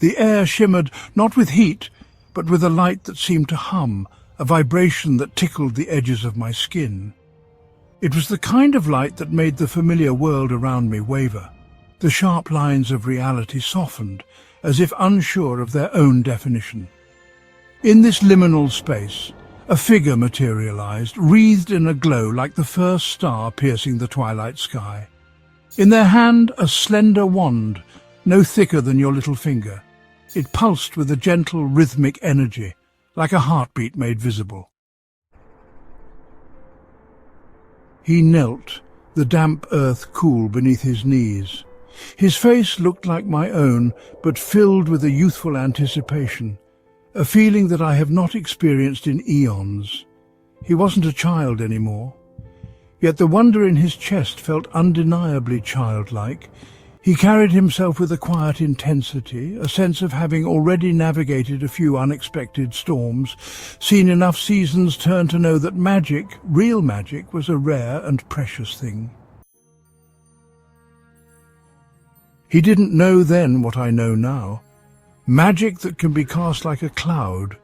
The air shimmered not with heat, but with a light that seemed to hum, a vibration that tickled the edges of my skin. It was the kind of light that made the familiar world around me waver. The sharp lines of reality softened, as if unsure of their own definition. In this liminal space, a figure materialized, wreathed in a glow like the first star piercing the twilight sky. In their hand, a slender wand, no thicker than your little finger. It pulsed with a gentle, rhythmic energy, like a heartbeat made visible. He knelt, the damp earth cool beneath his knees. His face looked like my own, but filled with a youthful anticipation, a feeling that I have not experienced in eons. He wasn't a child anymore. Yet the wonder in his chest felt undeniably childlike. He carried himself with a quiet intensity, a sense of having already navigated a few unexpected storms, seen enough seasons turn to know that magic, real magic, was a rare and precious thing. He didn't know then what I know now. Magic that can be cast like a cloud,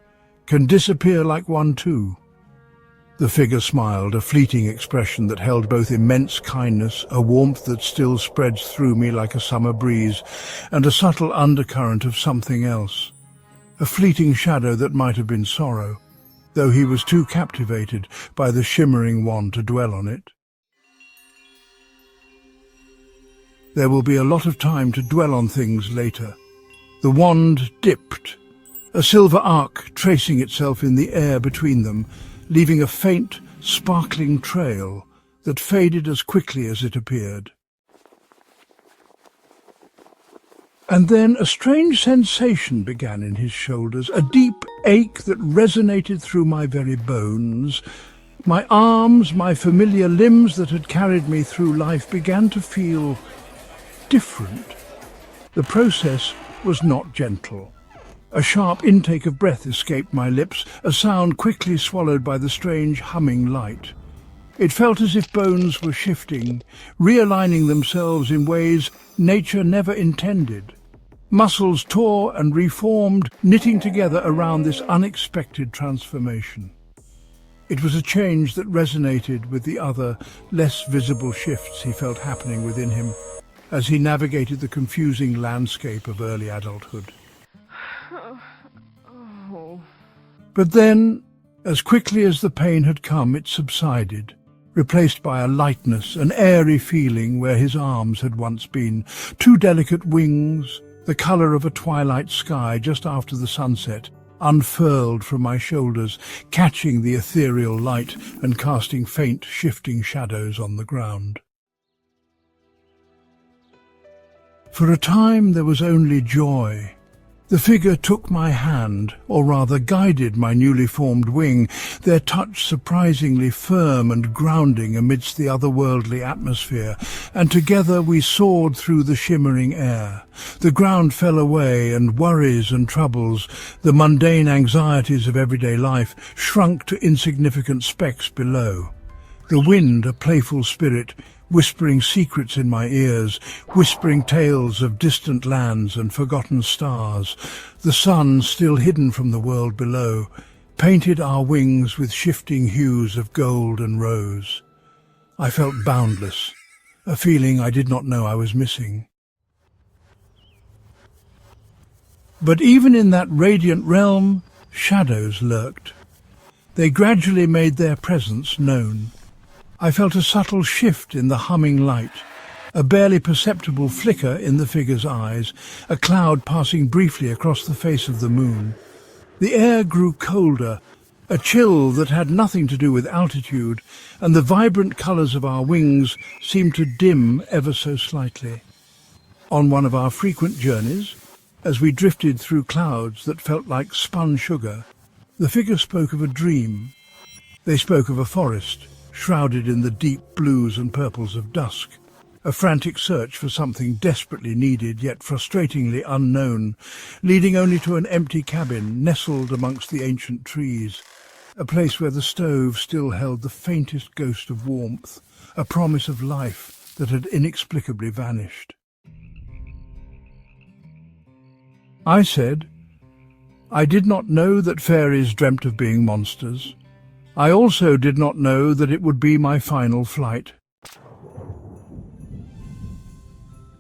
can disappear like one too. The figure smiled, a fleeting expression that held both immense kindness, a warmth that still spreads through me like a summer breeze, and a subtle undercurrent of something else. A fleeting shadow that might have been sorrow, though he was too captivated by the shimmering wand to dwell on it. There will be a lot of time to dwell on things later. The wand dipped, a silver arc tracing itself in the air between them, leaving a faint, sparkling trail that faded as quickly as it appeared. And then a strange sensation began in his shoulders, a deep ache that resonated through my very bones. My arms, my familiar limbs that had carried me through life began to feel different. The process was not gentle. A sharp intake of breath escaped my lips, a sound quickly swallowed by the strange humming light. It felt as if bones were shifting, realigning themselves in ways nature never intended. Muscles tore and reformed, knitting together around this unexpected transformation. It was a change that resonated with the other, less visible shifts he felt happening within him as he navigated the confusing landscape of early adulthood. But then, as quickly as the pain had come, it subsided, replaced by a lightness, an airy feeling where his arms had once been. Two delicate wings, the colour of a twilight sky just after the sunset, unfurled from my shoulders, catching the ethereal light and casting faint, shifting shadows on the ground. For a time there was only joy. The figure took my hand, or rather guided my newly formed wing, their touch surprisingly firm and grounding amidst the otherworldly atmosphere, and together we soared through the shimmering air. The ground fell away, and worries and troubles, the mundane anxieties of everyday life, shrunk to insignificant specks below. The wind, a playful spirit, whispering secrets in my ears, whispering tales of distant lands and forgotten stars. The sun, still hidden from the world below, painted our wings with shifting hues of gold and rose. I felt boundless, a feeling I did not know I was missing. But even in that radiant realm, shadows lurked. They gradually made their presence known. I felt a subtle shift in the humming light, a barely perceptible flicker in the figure's eyes, a cloud passing briefly across the face of the moon. The air grew colder, a chill that had nothing to do with altitude, and the vibrant colours of our wings seemed to dim ever so slightly. On one of our frequent journeys, as we drifted through clouds that felt like spun sugar, the figure spoke of a dream. They spoke of a forest, shrouded in the deep blues and purples of dusk, a frantic search for something desperately needed yet frustratingly unknown, leading only to an empty cabin nestled amongst the ancient trees, a place where the stove still held the faintest ghost of warmth, a promise of life that had inexplicably vanished. I said, "I did not know that fairies dreamt of being monsters. I also did not know that it would be my final flight."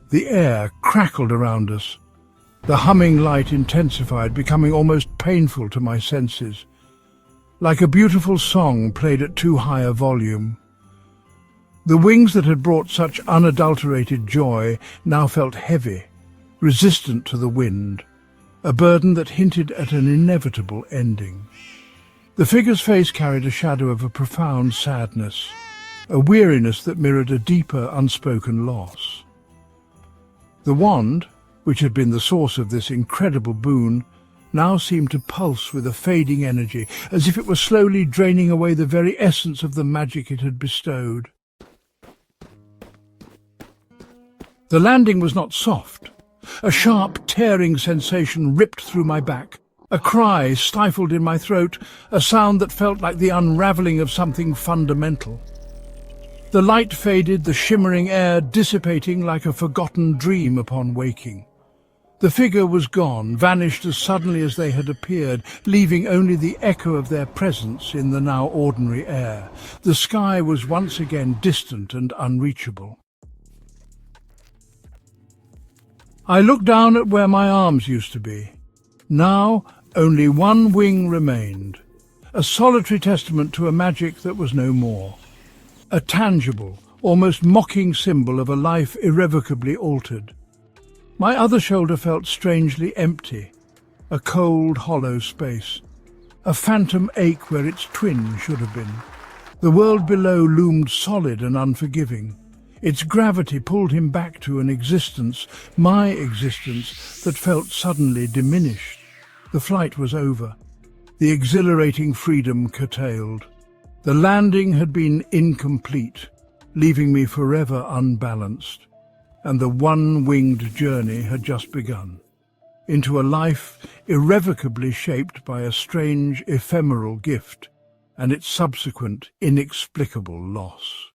The air crackled around us. The humming light intensified, becoming almost painful to my senses, like a beautiful song played at too high a volume. The wings that had brought such unadulterated joy now felt heavy, resistant to the wind, a burden that hinted at an inevitable ending. The figure's face carried a shadow of a profound sadness, a weariness that mirrored a deeper, unspoken loss. The wand, which had been the source of this incredible boon, now seemed to pulse with a fading energy, as if it were slowly draining away the very essence of the magic it had bestowed. The landing was not soft. A sharp, tearing sensation ripped through my back. A cry stifled in my throat, a sound that felt like the unravelling of something fundamental. The light faded, the shimmering air dissipating like a forgotten dream upon waking. The figure was gone, vanished as suddenly as they had appeared, leaving only the echo of their presence in the now ordinary air. The sky was once again distant and unreachable. I looked down at where my arms used to be. Now only one wing remained, a solitary testament to a magic that was no more. A tangible, almost mocking symbol of a life irrevocably altered. My other shoulder felt strangely empty, a cold, hollow space, a phantom ache where its twin should have been. The world below loomed solid and unforgiving. Its gravity pulled him back to an existence, my existence, that felt suddenly diminished. The flight was over, the exhilarating freedom curtailed. The landing had been incomplete, leaving me forever unbalanced. And the one-winged journey had just begun, into a life irrevocably shaped by a strange, ephemeral gift and its subsequent, inexplicable loss.